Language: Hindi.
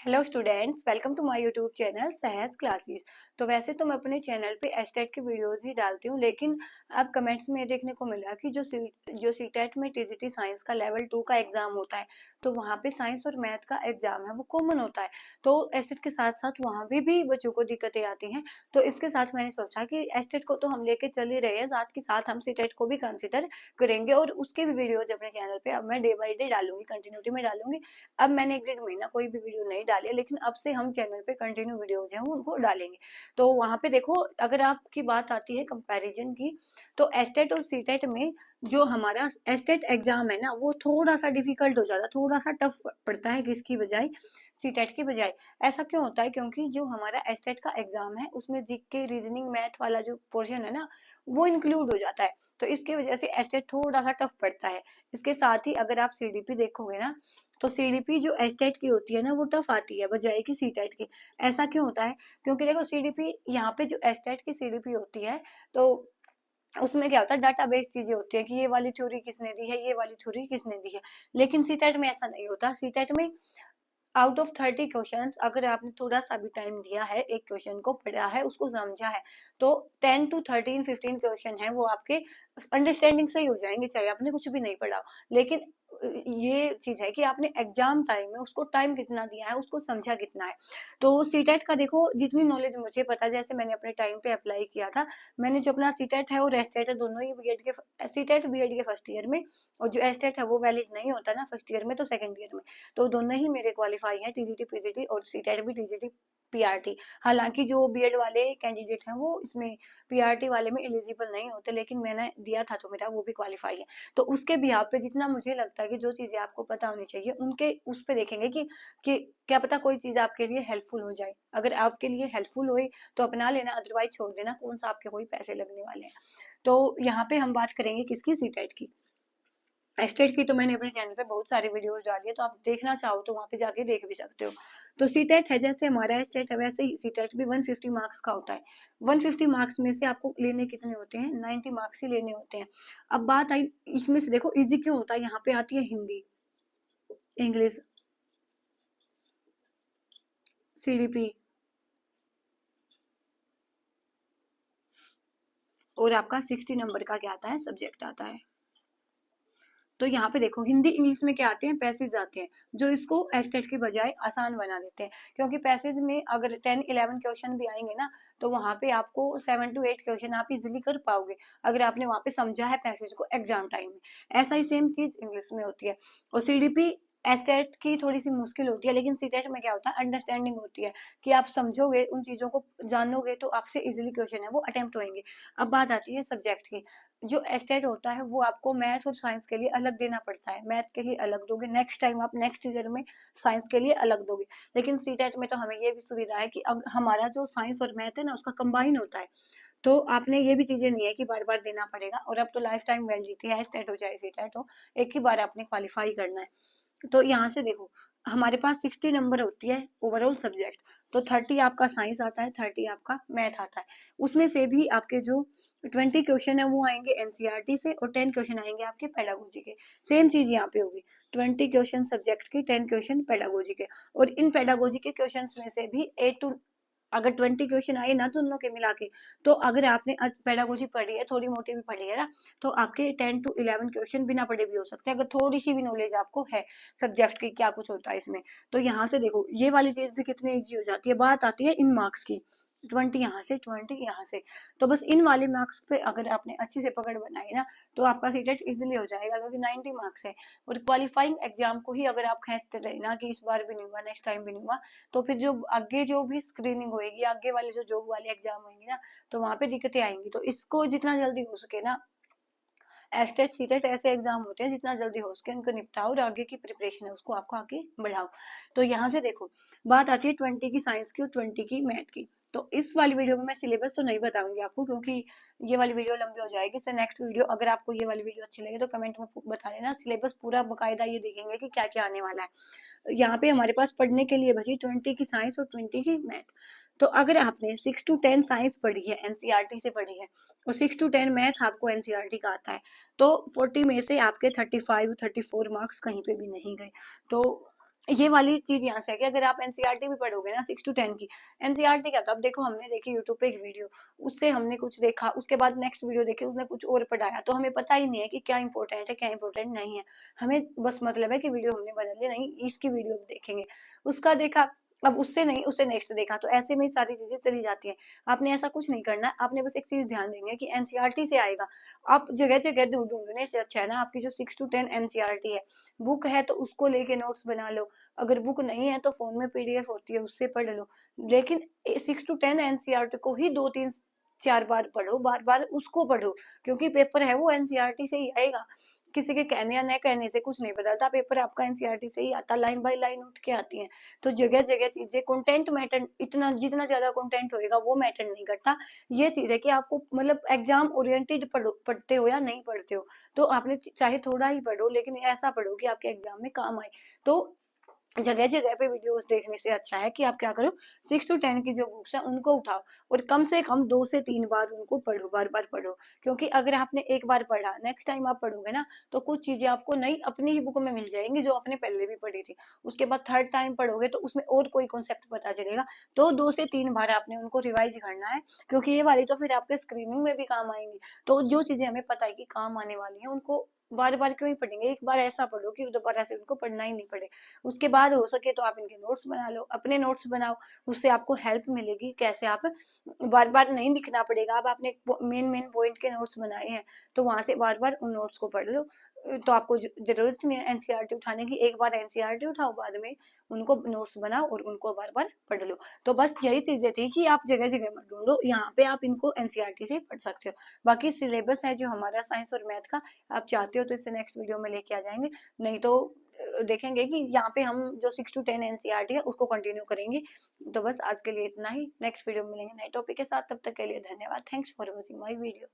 Hello students, welcome to my YouTube channel Sahaj classes. तो वैसे तो मैं अपने चैनल पे एस्टेट की वीडियोस ही डालती हूँ, लेकिन अब कमेंट्स में देखने को मिला कि जो सीटेट में टीजीटी साइंस का लेवल 2 का एग्जाम होता है, तो वहाँ पे साइंस और मैथ का एग्जाम है वो कॉमन होता है। तो एस्टेट के साथ साथ वहाँ भी बच्चों को दिक्कतें आती हैं। तो इसके साथ मैंने सोचा कि एस्टेट को तो हम लेके चल ही रहे हैं, साथ के साथ हम सीटेट को भी कंसिडर करेंगे और उसके भी वीडियोज अपने चैनल पे अब मैं डे बाई डे डालूंगी, कंटिन्यूटी में डालूंगी। अब मैंने 1 डेढ़ महीना कोई भी वीडियो नहीं डाली है, लेकिन अब से हम चैनल पे कंटिन्यू वीडियोज हैं वो उनको डालेंगे। तो वहां पे देखो, अगर आपकी बात आती है कंपैरिजन की, तो एस्टेट और सीटेट में जो हमारा एस्टेट एग्जाम है ना, वो थोड़ा सा डिफिकल्ट हो जाता है, थोड़ा सा टफ पड़ता है किसकी बजाय, सीटेट की बजाय। ऐसा क्यों होता है? क्योंकि जो हमारा एस्टेट का एग्जाम है उसमें जीके, रीजनिंग, मैथ वाला जो पोर्शन है ना, वो इंक्लूड हो जाता है। तो इसकी वजह से एस्टेट थोड़ा सा टफ पड़ता है। इसके साथ ही अगर आप सीडीपी देखोगे ना, तो सीडीपी जो एस्टेट की होती है ना, वो टफ आती है बजाय की सीटेट की। ऐसा क्यों होता है? क्योंकि देखो, सीडीपी यहाँ पे जो एस्टेट की सीडीपी होती है, तो उसमें क्या होता है, डाटाबेस चीजें होती है कि ये वाली थ्योरी किसने दी है, ये वाली थ्योरी किसने दी है। लेकिन सीटेट में ऐसा नहीं होता। सीटेट में आउट ऑफ 30 क्वेश्चन, अगर आपने थोड़ा सा भी टाइम दिया है, एक क्वेश्चन को पढ़ा है, उसको समझा है, तो 10 to 13 15 क्वेश्चन है वो आपके अंडरस्टैंडिंग से ही हो जाएंगे, चाहे आपने कुछ भी नहीं पढ़ा हो। लेकिन ये चीज है कि आपने एग्जाम टाइम में उसको टाइम कितना दिया है, उसको समझा कितना है। तो सीटेट का देखो, जितनी नॉलेज मुझे पता है, जैसे मैंने अपने टाइम पे अप्लाई किया था, मैंने जो अपना सीटेट है और एस्टेट है दोनों ही बीएड के, सीटेट बीएड के फर्स्ट ईयर में, और जो एस्टेट है वो वैलिड नहीं होता ना फर्स्ट ईयर में, तो सेकंड ईयर में। तो दोनों ही मेरे क्वालिफाई हैं, टीजीटी पीजीटी, और सीटेट भी टीजीटी पीआरटी। हालांकि जो बीएड वाले कैंडिडेट हैं वो इसमें पीआरटी वाले में एलिजिबल नहीं होते, लेकिन मैंने दिया था तो मेरा वो भी क्वालिफाई है। तो उसके भी आप पे जितना मुझे लगता है कि जो चीजें आपको पता होनी चाहिए, उनके उस पे देखेंगे कि क्या पता कोई चीज आपके लिए हेल्पफुल हो जाए। अगर आपके लिए हेल्पफुल हुई तो अपना लेना, अदरवाइज छोड़ देना, कौन सा आपके कोई पैसे लगने वाले हैं। तो यहाँ पे हम बात करेंगे किसकी, सीटेट की। एस्टेट की तो मैंने अपने चैनल पे बहुत सारी वीडियोस डाली है, तो आप देखना चाहो तो वहां पे जाके देख भी सकते हो। तो सीटेट है, जैसे हमारा एस्टेट है वैसे ही सीटेट भी 150 मार्क्स का होता है। 150 मार्क्स में से आपको लेने कितने होते हैं? 90 मार्क्स ही लेने होते हैं। अब बात आई इसमें से, देखो इजी क्यों होता है, यहाँ पे आती है हिंदी, इंग्लिश, सीडीपी, और आपका 60 नंबर का क्या आता है, सब्जेक्ट आता है। तो यहाँ पे देखो, हिंदी इंग्लिश में क्या आते हैं, पैसेज आते हैं, जो इसको एस्टेट की बजाय आसान बना देते हैं। क्योंकि पैसेज में अगर 10 11 क्वेश्चन भी आएंगे ना, तो वहां पे आपको 7 to 8 क्वेश्चन आप इजिली कर पाओगे, अगर आपने वहां पे समझा है पैसेज को एग्जाम टाइम में। ऐसा ही सेम चीज इंग्लिश में होती है। और सीडीपी एस्टेट की थोड़ी सी मुश्किल होती है, लेकिन सीटेट में क्या होता है, अंडरस्टैंडिंग होती है, कि आप समझोगे उन चीजों को, जानोगे, तो आपसे इजिली क्वेश्चन है वो अटेम्प्ट होंगे। अब बात आती है सब्जेक्ट की। जो एस्टेट होता है वो आपको मैथ और साइंस के लिए अलग देना पड़ता है, मैथ के लिए अलग दोगे, नेक्स्ट टाइम आप नेक्स्ट ईयर में साइंस के लिए अलग दोगे। लेकिन सीटेट में तो हमें ये भी सुविधा है कि अब हमारा जो साइंस और मैथ है ना, उसका कंबाइन होता है। तो आपने ये भी चीजें नहीं है कि बार बार देना पड़ेगा, और अब तो लाइफ टाइम वैलिडिटी है, एस्टेट हो चाहे सीटेट हो, एक ही बार आपने क्वालिफाई करना है। तो यहाँ से देखो, हमारे पास 60 नंबर होती है ओवरऑल सब्जेक्ट। तो 30 आपका साइंस आता है, 30 आपका मैथ आता है। उसमें से भी आपके जो 20 क्वेश्चन है वो आएंगे एनसीईआरटी से, और 10 क्वेश्चन आएंगे आपके पेडागोजी के। सेम चीज यहाँ पे होगी, 20 क्वेश्चन सब्जेक्ट के, 10 क्वेश्चन पेडागोजी के। और इन पेडागोजी के क्वेश्चन में से भी 8 टू, अगर 20 क्वेश्चन आए ना दोनों के मिला के, तो अगर आपने पेडागोजी पढ़ी है, थोड़ी मोटी भी पढ़ी है ना, तो आपके 10 to 11 क्वेश्चन बिना पढ़े भी हो सकते हैं, अगर थोड़ी सी भी नॉलेज आपको है सब्जेक्ट की क्या कुछ होता है इसमें। तो यहाँ से देखो, ये वाली चीज भी कितनी इजी हो जाती है। बात आती है इन मार्क्स की, 20 यहाँ से, 20 यहाँ से। तो बस इन वाले मार्क्स पे अगर आपने अच्छी से पकड़ बनाई ना, तो आपका सीटेट इजिली हो जाएगा, क्योंकि 90 मार्क्स है। और क्वालिफाइंग एग्जाम को ही अगर आप खेचते रहे ना कि इस बार भी नहीं हुआ, नेक्स्ट टाइम भी नहीं हुआ, तो फिर जो आगे जो भी स्क्रीनिंग होगी, आगे वाले जो जॉब वाले एग्जाम होंगे ना, तो वहां पे दिक्कतें आएंगी। तो इसको जितना जल्दी हो सके ना, एस्टेट सीटेट ऐसे एग्जाम होते हैं, जितना जल्दी हो सके उनको निपटाओ, और आगे की प्रिपरेशन है उसको आपको आगे बढ़ाओ। तो यहाँ से देखो, बात आती है 20 की साइंस की और 20 की मैथ की। तो इस वाली वीडियो में मैं सिलेबस तो नहीं बताऊंगी आपको, क्योंकि ये वाली वीडियो लंबी हो जाएगी। से नेक्स्ट वीडियो, अगर आपको ये वाली वीडियो अच्छी लगे तो कमेंट में बता देना, सिलेबस पूरा बकायदा ये देखेंगे कि क्या क्या आने वाला है। यहाँ पे हमारे पास पढ़ने के लिए बची 20 की साइंस और 20 की मैथ। तो अगर आपने 6 to 10 साइंस पढ़ी है, एनसीईआरटी से पढ़ी है, और 6 to 10 मैथ आपको एनसीईआरटी का आता है, तो 40 में से आपके 35 34 मार्क्स कहीं पे भी नहीं गए। तो ये वाली चीज यहाँ से है कि अगर आप एनसीईआरटी भी पढ़ोगे ना 6 to 10 की, एनसीईआरटी क्या था, अब देखो हमने देखी यूट्यूब पे एक वीडियो, उससे हमने कुछ देखा, उसके बाद नेक्स्ट वीडियो देखी, उसने कुछ और पढ़ाया, तो हमें पता ही नहीं है कि क्या इंपॉर्टेंट है क्या इंपॉर्टेंट नहीं है। हमें बस मतलब है कि वीडियो हमने बदल ली, नहीं इसकी वीडियो देखेंगे, उसका देखा, अब उससे नहीं उससे नेक्स्ट देखा, तो ऐसे में ही सारी चीजें चली जाती हैं। आपने ऐसा कुछ नहीं करना है, आपने बस एक चीज ध्यान देंगे कि एनसीईआरटी से आएगा, आप जगह जगह ढूंढने से अच्छा है ना आपकी जो 6 to 10 एनसीईआरटी है, बुक है तो उसको लेके नोट्स बना लो, अगर बुक नहीं है तो फोन में पीडीएफ होती है उससे पढ़ लो, लेकिन 6 to 10 एनसीईआरटी को ही 2 3 4 बार पढ़ो, बार बार उसको पढ़ो, क्योंकि पेपर है वो एनसीईआरटी से ही आएगा। किसी के कहने या न कहने से कुछ नहीं बदलता, पेपर आपका एनसीईआरटी से ही आता, लाइन बाय लाइन उठ के आती है। तो जगह जगह चीजें, कंटेंट मैटर, इतना जितना ज्यादा कंटेंट होएगा वो मैटर नहीं करता। ये चीज है कि आपको मतलब एग्जाम ओरिएंटेड पढ़ते हो या नहीं पढ़ते हो, तो आपने चाहे थोड़ा ही पढ़ो लेकिन ऐसा पढ़ो कि आपके एग्जाम में काम आए। तो जगह जगह पे वीडियोस देखने से अच्छा है कि आप क्या करो, 6 to 10 की जो बुक्स है उनको उठाओ और कम से कम 2 से 3 बार उनको पढ़ो, बार बार पढ़ो, क्योंकि अगर आपने एक बार पढ़ा, नेक्स्ट टाइम आप पढ़ोगे ना तो कुछ चीजें आपको नई अपनी ही बुक में मिल जाएंगी जो आपने पहले भी पढ़ी थी, उसके बाद थर्ड टाइम पढ़ोगे तो उसमें और कोई कॉन्सेप्ट पता चलेगा। तो 2 से 3 बार आपने उनको रिवाइज करना है, क्योंकि ये वाली तो फिर आपके स्क्रीनिंग में भी काम आएंगी। तो जो चीजें हमें पता है कि काम आने वाली है उनको बार बार क्यों ही पढ़ेंगे, एक बार ऐसा पढ़ो कि दोबारा से उनको पढ़ना ही नहीं पड़े। उसके बाद हो सके तो आप इनके नोट्स बना लो, अपने नोट्स बनाओ, उससे आपको हेल्प मिलेगी, कैसे आप बार बार नहीं लिखना पड़ेगा। अब आपने मेन मेन पॉइंट के नोट्स बनाए हैं तो वहां से बार बार उन नोट्स को पढ़ लो, तो आपको जरूरत नहीं है एनसीईआरटी उठाने की, एक बार एनसीईआरटी उठाओ, बाद में उनको नोट्स बनाओ और उनको बार बार पढ़ लो। तो बस यही चीजें थी कि आप जगह जगह मत ढूंढो, यहाँ पे आप इनको एनसीईआरटी से पढ़ सकते हो। बाकी सिलेबस है जो हमारा साइंस और मैथ का, आप चाहते हो तो इसे नेक्स्ट वीडियो में लेके आ जाएंगे, नहीं तो देखेंगे कि यहाँ पे हम जो 6 to 10 एनसीईआरटी है उसको कंटिन्यू करेंगे। तो बस आज के लिए इतना ही, नेक्स्ट वीडियो में मिलेंगे नए टॉपिक के साथ, तब तक के लिए धन्यवाद, thanks for watching my video.